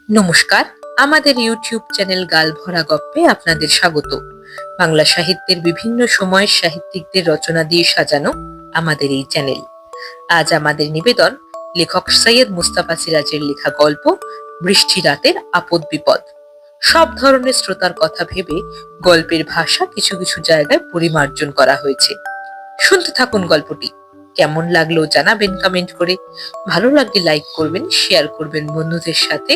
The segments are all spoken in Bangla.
নমস্কার, আমাদের ইউটিউব চ্যানেল গাল ভরা গপ্পে আপনাদের স্বাগত। বাংলা সাহিত্যের বিভিন্ন সময়ের সাহিত্যিকদের রচনা দিয়ে সাজানো আমাদের এই চ্যানেল। আজ আমাদের নিবেদন লেখক সৈয়দ মুস্তাফা সিরাজের লেখা গল্প বৃষ্টি রাতের আপদ বিপদ। সব ধরনের শ্রোতার কথা ভেবে গল্পের ভাষা কিছু কিছু জায়গায় পরিমার্জন করা হয়েছে। শুনতে থাকুন গল্পটি। কেমন লাগলো জানাবেন কমেন্ট করে। ভালো লাগলে লাইক করবেন, শেয়ার করবেন বন্ধুদের সাথে,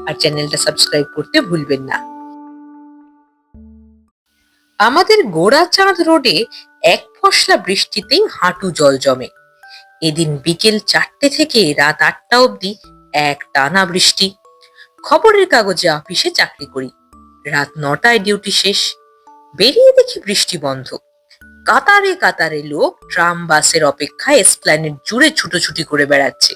আর চ্যানেলটা সাবস্ক্রাইব করতে ভুলবেন না। আমাদের গোড়াচাঁদ রোডে এক পশলা বৃষ্টিতেই হাঁটু জল জমে। এদিন বিকেল 4টে থেকে রাত 8টা অবধি এক টানা বৃষ্টি। খবরের কাগজে অফিসে চাকরি করি। রাত 9টায় ডিউটি শেষ। বেরিয়ে দেখি বৃষ্টি বন্ধ। কাতারে কাতারে লোক ট্রাম বাসের অপেক্ষায় এসপ্ল্যানেড জুড়ে ছুটোছুটি করে বেড়াচ্ছে।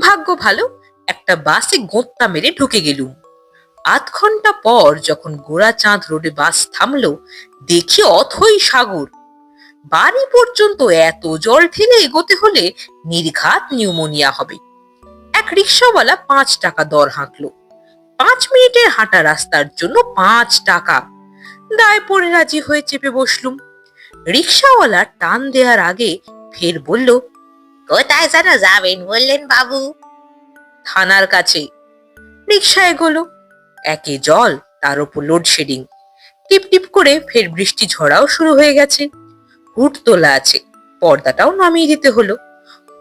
ভাগ্য ভালো, একটা বাসে গোঁত্তা মেরে ঢুকে গেলুম। আধ ঘন্টা পর যখন গোড়াচাঁদ রোডে বাস থামলো, দেখি অথই সাগর। বাড়ি পর্যন্ত এত জল ঠেলে এগোতে হলে নির্ঘাত নিউমোনিয়া হবে। এক রিক্সাওয়ালা 5 টাকা দর হাঁকলো। 5 মিনিটের হাঁটা রাস্তার জন্য 5 টাকা। দায় পড়ে রাজি হয়ে চেপে বসলুম। রিক্সাওয়ালা টান দেওয়ার আগে ফের বলল, কোথায় যেন যাবেন বললেন বাবু? থানার কাছে। রিক্সা এগোলো। একে জল, তার উপর লোডশেডিং। টিপ টিপ করে ফের বৃষ্টি ঝরাও শুরু হয়ে গেছে। হুড তোলা আছে, পর্দাটাও নামিয়ে দিতে হলো।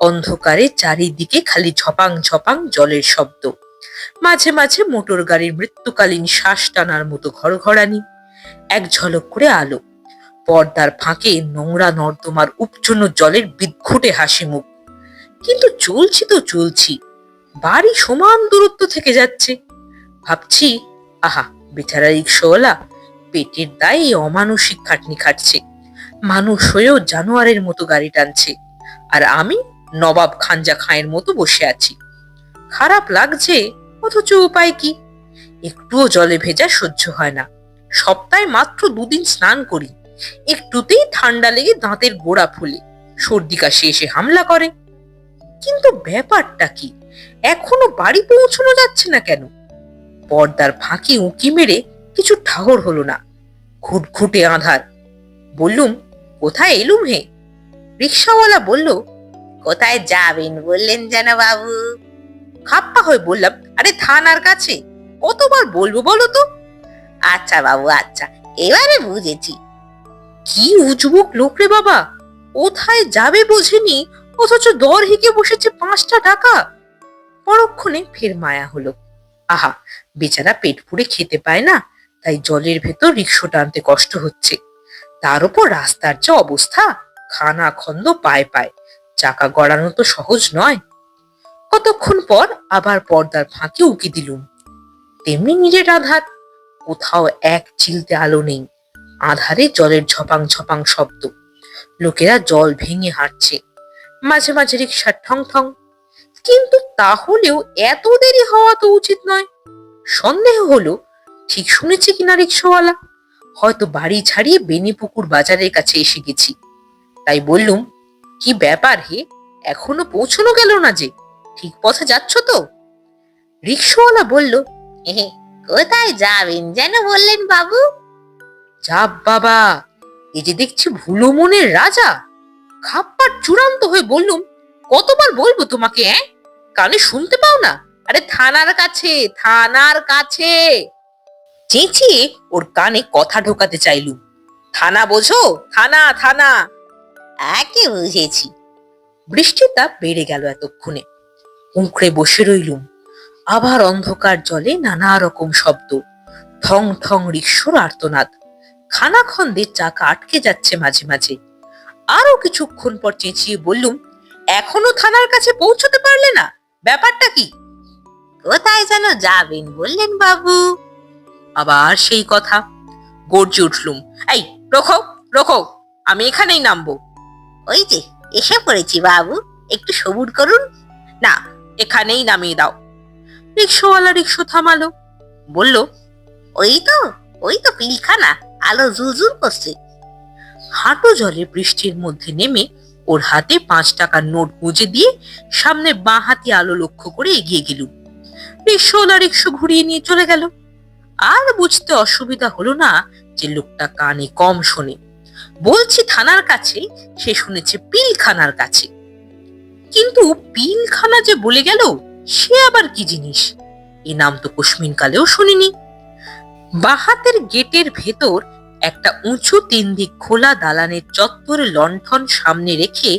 অন্ধকারে চারিদিকে খালি ঝপাং ঝপাং জলের শব্দ। মাঝে মাঝে মোটর গাড়ির মৃত্যুকালীন শ্বাস টানার মতো ঘরঘরানি। এক ঝলক করে আলো। পর্দার ফাঁকে নোংরা নর্দমার উপচন্ন জলের বিদঘুটে হাসি মুখ। কিন্তু চলছি তো চলছি, বাড়ি সমান দূরত্ব থেকে যাচ্ছে। ভাবছি, আহা বেচারা রিক্সাওয়ালা পেটের দায়ে অমানসিক খাটনি খাটছে। মানুষ হয়েও জানোয়ারের মতো গাড়ি টানছে, আর আমি নবাব খানজা খাঁয়ের মতো বসে আছি। খারাপ লাগছে, অথচ উপায় কি? একটুও জলে ভেজা সহ্য হয় না। সপ্তাহে মাত্র 2 দিন স্নান করি। একটুতেই ঠান্ডা লেগে দাঁতের গোড়া ফুলে, সর্দি কাশি এসে হামলা করে। কিন্তু ব্যাপারটা কি, এখনো বাড়ি পৌঁছানো যাচ্ছে না কেন? পর্দার ফাঁকে উঁকি মেরে কিছু ঠাহর হলো না। ঘুটঘুটে আঁধার। বললুম, কোথায় এলুম হে? রিক্সাওয়ালা বলল, কোথায় যাবেন বললেন যেন বাবু? খাপ্পা হয়ে বললাম, আরে থানার কাছে। কতবার বলবো বলো তো? আচ্ছা বাবু, আচ্ছা, এবারে বুঝেছি। কি উজবুক লোক রে বাবা! কোথায় যাবে বোঝেনি, অথচ দর হিকে বসেছে 5টা টাকা। পরক্ষণে ফের মায়া হলো। আহা, বেচারা পেট পুড়ে খেতে পায় না, তাই জলের ভেতর রিক্সা টানতে কষ্ট হচ্ছে। তার উপর রাস্তার যে অবস্থা, খানা খন্দ পায় পায়, চাকা গড়ানো তো সহজ নয়। কতক্ষণ পর আবার পর্দার ফাঁকে উকি দিলুম। তেমনি নিরেট আধার। কোথাও এক চিলতে আলো নেই। আধারে জলের ঝপাং ঝপাং শব্দ। লোকেরা জল ভেঙে হাঁটছে। মাঝে মাঝে রিক্সার ঠং ঠং। কিন্তু তাহলেও এত দেরি হওয়া তো উচিত নয়। সন্দেহ হলো, ঠিক শুনেছি কিনা রিক্সাওয়ালা। হয়তো বাড়ি ছাড়িয়ে বেনিপুকুর বাজারের কাছে এসে গেছি। তাই বললুম, কি ব্যাপার হে, এখনো পৌঁছানো গেল না যে? ঠিক পথে যাচ্ছ তো? রিক্সাওয়ালা বলল, কোথায় যাবেন যেন বললেন বাবু? যা বাবা, এ যে দেখছি ভুলো মনের রাজা। খাপ্পার চূড়ান্ত হয়ে বললুম, কতবার বলবো তোমাকে, কানে শুনতে পাও না? আরে থানার কাছে, থানার কাছে। চেঁচিয়ে ওর কানে কথা ঢোকাতে চাইলুম। থানা বোঝো? থানা, থানা। একে বুঝেছি। বৃষ্টিটা বেড়ে গেল এতক্ষণে। উঁকড়ে বসে রইলুম। আবার অন্ধকার জলে নানা রকম শব্দ। ঠং ঠং রিক্সোর আর্তনাদ। খানাখন্দে চাকা আটকে যাচ্ছে মাঝে মাঝে। আরো কিছুক্ষণ পর চেঁচিয়ে বললুম, এখনো থানার কাছে পৌঁছতে পারলে না? ব্যাপারটা কি? কোথায় যেন যাবেন বললেন বাবু? আবার সেই কথা। গর্জে উঠলুম, এই রোখো, রোখো, আমি এখানেই নামবো। ওই যে এসে পড়েছি বাবু, একটু সবুর করুন। না, এখানেই নামিয়ে দাও। রিক্সাওয়ালা রিক্সা থামালো। বলল, ওই তো, ওই তো পিলখানা, আলো জুলজুল করছে। হাঁটু জলে বৃষ্টির মধ্যে নেমে ওর হাতে 5 টাকার নোট গুঁজে দিয়ে সামনে বাঁ হাতি আলো লক্ষ্য করে এগিয়ে গেলুম। রিক্সাওয়ালা রিক্সা ঘুরিয়ে নিয়ে চলে গেল। আর বুঝতে অসুবিধা হলো না যে লোকটা কানে কম শোনে। বলছি থানার কাছে, সে শুনেছে পিলখানার কাছে। কিন্তু পিলখানা যে বলে গেল, সে আবার কি জিনিস? এ নাম তো কোশমিন কালেও শুনিনি। বাহাতের গেটের ভেতর একটা উঁচু 3 দিক খোলা দালানের চত্বরে লণ্ঠন সামনে রেখে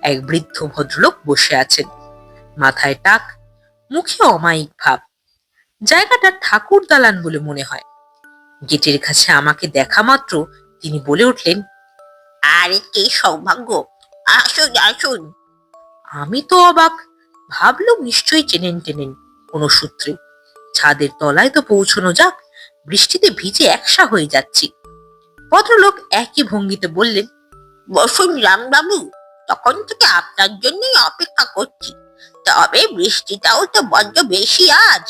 এক বৃদ্ধ ভদ্রলোক বসে আছেন। মাথায় টাক, মুখে অমায়িক ভাব। জায়গাটা ঠাকুর দালান বলে মনে হয়। গেটের কাছে আমাকে দেখা মাত্র তিনি বলে উঠলেন, আরে কি সৌভাগ্য, আসুন আসুন। আমি তো অবাক, ভাবলাম নিশ্চয়ই চেনেন টেনেন কোনো সূত্রে। ছাদের তলায় তো পৌঁছানো যাক, বৃষ্টিতে ভিজে একসা হয়ে যাচ্ছি। ভদ্রলোক একই ভঙ্গিতে বললেন, বসুন রামবাবু, তখন থেকে আপনার জন্যই অপেক্ষা করছি। তবে বৃষ্টিটাও তো বড্ড বেশি আজ।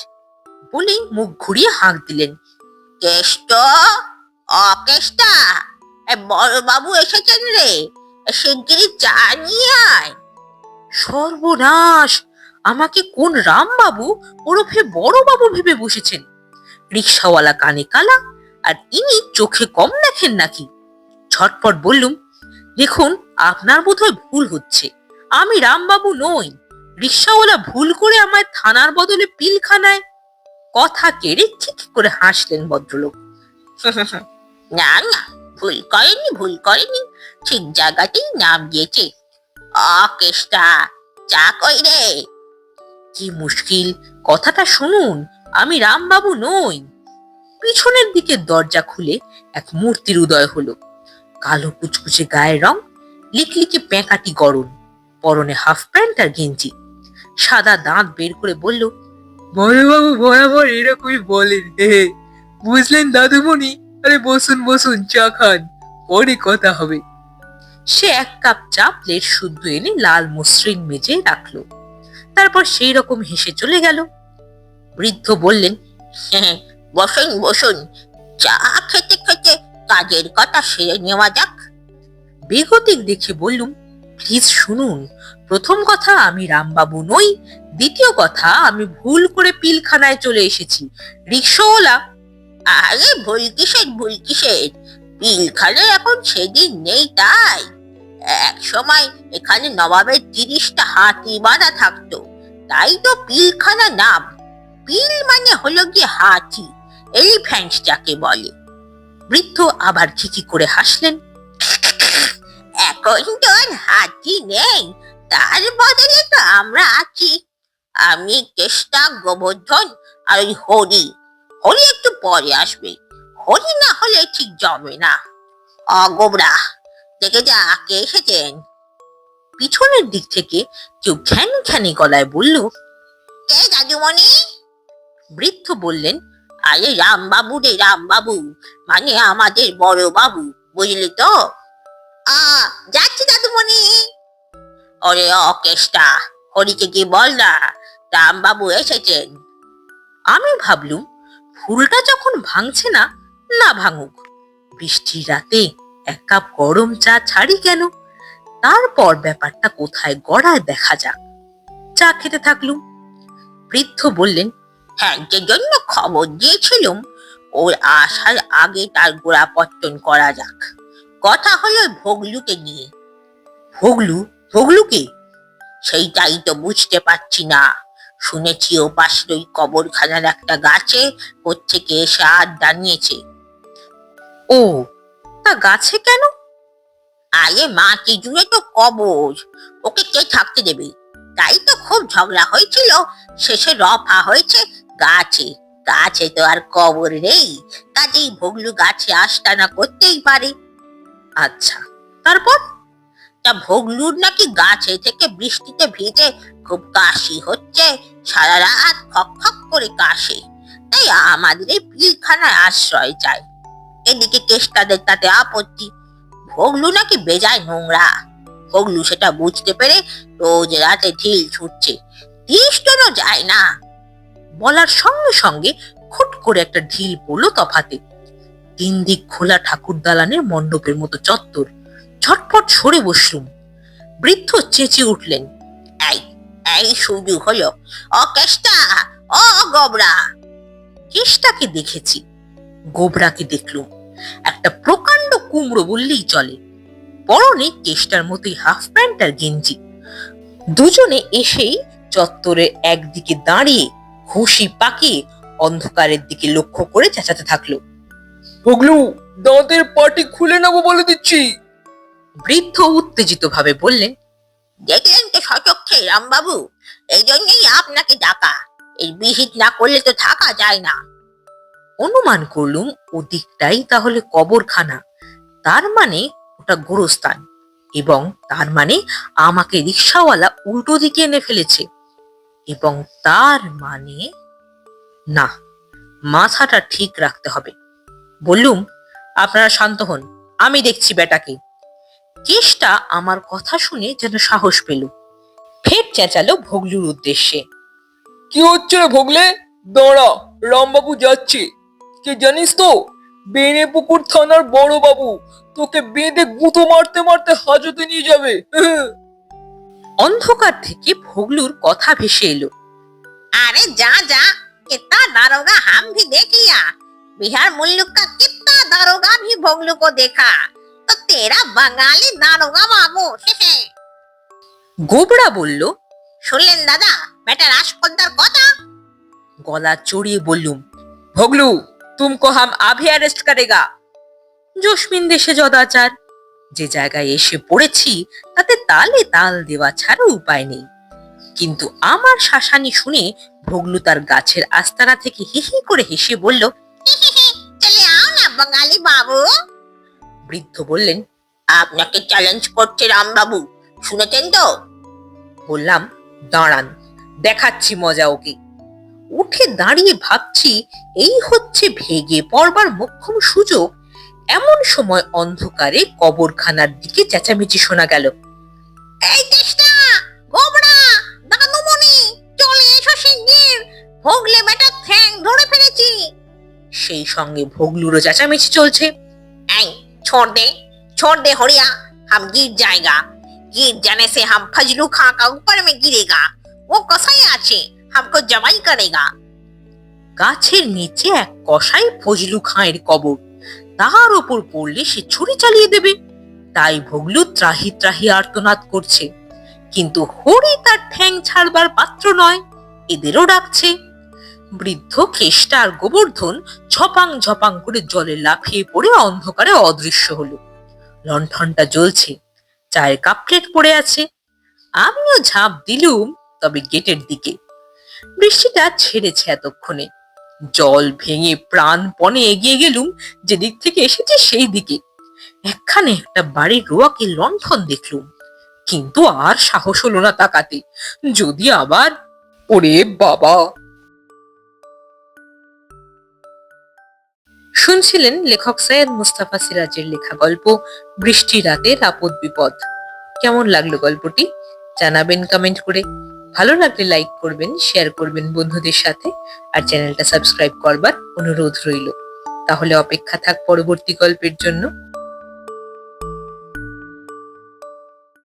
বলেই মুখ ঘুরিয়ে হাঁক দিলেন, কেষ্ট, অকেষ্টা, বড় বাবু এসেছেন রে, শিগগিরই চা নিয়ে আয়। সর্বনাশ! আমাকে কোন রামবাবু ওরফে বড় বাবু ভেবে বসেছেন? রিক্সাওয়ালা কানে কালা, আর ইনি চোখে কম দেখেন নাকি? ঝটপট বললুম, দেখুন আপনার বোধহয় ভুল হচ্ছে, আমি রামবাবু নই। রিক্সাওয়ালা ভুল করে আমায় থানার বদলে পিলখানায়। কথা কেড়ে ঠিক করে হাসলেন ভদ্রলোক। না না, ভুল করেনি, ঠিক জায়গাতেই নাম দিয়েছে। অকেষ্টা, চা কই রে? কি মুশকিল, কথাটা শুনুন, আমি রামবাবু নই। পিছনের দিকের দরজা খুলে এক মূর্তির উদয় হলো। কালো কুচকুচে গায়ের রং, লিকলিকে প্যাঁকাটি গরম, পরনে হাফ প্যান্ট আর গেঞ্জি। সাদা দাঁত বের করে বলল, বড়বাবু বরাবর এরকমই বলেন। বুঝলেন দাদুমণি? আরে বসুন বসুন, চা খান, পরে কথা হবে। সে 1 কাপ চা প্লেট শুদ্ধ এনে লাল মসৃণ মেজে রাখলো। তারপর সেই রকম হেসে চলে গেল। বৃদ্ধ বললেন, বসুন বসুন, চা খেতে খেতে কাজের কথা সেরে নেওয়া যাক। বেগতিক দেখে বললুম, প্লিজ শুনুন, প্রথম কথা আমি রামবাবু নই, দ্বিতীয় কথা আমি ভুল করে পিলখানায় চলে এসেছি। রিক্সাওয়ালা। আরে ভুল কিসের, পিলখানে এখন সেদিন নেই তাই। এক সময় এখানে নবাবের 30টা হাতি বাঁধা থাকতো, তাই তো পিলখানা নাম। পিল মানে হলো গিয়ে হাতি, এলিফ্যান্ট যাকে বলে। বৃদ্ধ আবার খিকি করে হাসলেন। এখন তো আর হাতি নেই, তার বদলে তো আমরা আছি। আমি কেষ্টা, গোবর্ধন আর ওই হরি। হরি একটু পরে আসবে, হরি না হলে ঠিক জমে না। অগোবরা, দেখে যা কে এসেছেন। পিছনের দিক থেকে কেউ খ্যান খ্যানি গলায় বলল, কে দাদুমণি? বৃদ্ধ বললেন, আরে রামবাবু রে রামবাবু, মানে আমাদের বড় বাবু, বুঝলি তো? যাচ্ছি দাদুমণি। ওরে অকেষ্টা, হরিকে কি বল না রামবাবু এসেছেন। আমি ভাবলুম ফুলটা যখন ভাঙছে না, না ভাঙুক। বৃষ্টির রাতে 1 কাপ গরম চা ছাড়ি কেন? তারপর ব্যাপারটা কোথায় গড়ায় দেখা যাক। চা খেতে থাকলুম। বৃদ্ধ বললেন, হ্যাঁ, যে জন্য খবর দিয়েছিলুম, ওর আসার আগে তার গোড়াপত্তন করা যাক। কথা হলো ভোগলুকে নিয়ে। ভোগলু? ভোগলুকে? সেইটাই তো বুঝতে পারছি না। শুনেছি ও পাশের ওই কবরখানার একটা গাছে কোত্থেকে এসে আড্ডা নিয়েছে। ও, তা গাছে কেন? আরে মাটি জুড়ে তো কবর, ওকে কে থাকতে দেবে? তাই তো খুব ঝগড়া হয়েছিল, শেষে রফা হয়েছে গাছে। গাছে তো আর কবর নেই, কাজেই ভোগলু গাছে আস্তানা করতেই পারে। আচ্ছা, তারপর? তা ভোগলুর নাকি গাছে থেকে বৃষ্টিতে ভিজে খুব কাশি হচ্ছে, সারা রাত খক খক করে কাশে, তাই আমাদের এই পিলখানায় আশ্রয় চাই। এদিকে কেষ্টাদের তাতে আপত্তি, ভোগলু নাকি বেজায় নোংরা। ভোগলু সেটা বুঝতে পেরে রোজ রাতে ঢিল ছুটছে, তিষ্ঠনও যায় না। বলার সঙ্গে সঙ্গে খুট করে একটা ঢিল পড়লো তফাতে। 3 দিক খোলা ঠাকুর দালানের মণ্ডপের মতো চত্বর। ঝটপট সরে বসলুম। বৃদ্ধ চেঁচিয়ে উঠলেন, এই এই সুযোগ হলো, অকেষ্টা ও গোবরা। কেষ্টাকে দেখেছি, গোবরাকে দেখলুম। একটা প্রকাণ্ড কুমড়ো বললেই চলে। পরনে কেষ্টার মতোই হাফ প্যান্ট আর গেঞ্জি। দুজনে এসেই চত্বরের একদিকে দাঁড়িয়ে ঘুষি পাকিয়ে অন্ধকারের দিকে লক্ষ্য করে চেঁচাতে থাকলো। ভগলু, দাঁতের পাটি খুলে নেবো বলে দিচ্ছি। বৃদ্ধ উত্তেজিত ভাবে বললেন, দেখলেন তো সচক্ষে রামবাবু, এই জন্যই আপনাকে ডাকা। এই বিহিত না করলে তো থাকা যায় না। অনুমান করলুম ওদিকটাই তাহলে কবরখানা, তার মানে ওটা গোরস্থান, এবং তার মানে আমাকে রিক্সাওয়ালা উল্টো দিকে এনে ফেলেছে, এবং তার মানে না, মাথাটা ঠিক রাখতে হবে। বললুম, আপনারা শান্ত হন, আমি দেখছি বেটাকে। কেষ্টা আমার কথা শুনে যেন সাহস পেল, ফের চেঁচালো ভগলুর উদ্দেশ্যে। কি হচ্ছে রে ভগলে? দাঁড়া, রামবাবু যাচ্ছে। কে জানিস তো? বেনেপুকুর থানার বড় বাবু তোকে বেঁধে গুঁতো মারতে মারতে হাজতে নিয়ে যাবে। অন্ধকার থেকে ভগলুর কথা ভেসে এলো। अरे जा जा, कितना दारोगा हम भी देख लिया। बिहार मुल्क का कितना दारोगा भी भोगलू को देखा, तो तेरा बंगाली दारोगा बाबू। গোবরা বলল। শুনলেন দাদা বেটা রাজকন্যার কথা? গলা চড়িয়ে বললুম, ভগলু, তুমকো হাম আভি অ্যারেস্ট করেগা। জসমিন দেশে যদাচার, যে জায়গায় এসে পড়েছি তাতে তালে তাল দেওয়া ছাড়া উপায় নেই। কিন্তু আমার শাসানি শুনে ভগলু তার গাছের আস্তানা থেকে হিহি করে হেসে বলল, চলে आओ না বাঙালি বাবু। বৃদ্ধ বললেন, আপনাকে চ্যালেঞ্জ করছে রামবাবু, শুনেছেন তো? বললাম, দাঁড়ান, দেখাচ্ছি মজা ওকে। উঠে দাঁড়িয়ে ভাবছি এই হচ্ছে ভেগে পড়বার মোক্ষম সুযোগ। এমন সময় অন্ধকারে কবরখানার দিকে চেঁচামেচি শোনা গেল। এই চেষ্টা, গোবরা, দাদুমণি, চলে এসো শিগগির, ভোগলে বেটা ঠ্যাং ধরে ফেলেছি। সেই সঙ্গে ভগলুরও চেঁচামেচি চলছে। ऐ, छोड़ दे होड़िया, हम गिर जाएगा। गिर जाने से हम फजलू खां का ऊपर में गिरेगा। वो कसाई आछे, हमको जमाई करेगा। গাছের নিচে এক কসাই ফজলু খাঁয়ের কবর, তার ওপর পড়লে সে ছুরি চালিয়ে দেবে। তাই ভগলু ত্রাহি ত্রাহি আর্তনাদ করছে, কিন্তু হরি তার ঠ্যাং ছাড়বার পাত্র নয়, এদেরও ডাকছে। বৃদ্ধ কেষ্টা আর গোবর্ধন ঝপাং ঝপাং করে জলে লাফিয়ে পড়ে অন্ধকারে অদৃশ্য হলো। লণ্ঠনটা জ্বলছে, চায়ের কাপ প্লেট পড়ে আছে। আমিও ঝাঁপ দিলুম, তবে গেটের দিকে। বৃষ্টিটা ছেড়েছে এতক্ষণে। জল ভেঙে প্রাণপণে এগিয়ে গেলুম যেদিক থেকে এসেছে সেই দিকে। একখানে একটা বাড়ির রোয়াকে লণ্ঠন দেখলুম, কিন্তু আর সাহস হলো না তাকাতে, যদি আবার। ওরে বাবা! শুনছিলেন লেখক সৈয়দ মুস্তাফা সিরাজের লেখা গল্প বৃষ্টি রাতের আপদ বিপদ। কেমন লাগলো গল্পটি জানাবেন কমেন্ট করে। ভালো লাগলে লাইক করবেন, শেয়ার করবেন বন্ধুদের সাথে, আর চ্যানেলটা সাবস্ক্রাইব করবার অনুরোধ রইল। তাহলে অপেক্ষা থাক পরবর্তী গল্পের জন্য।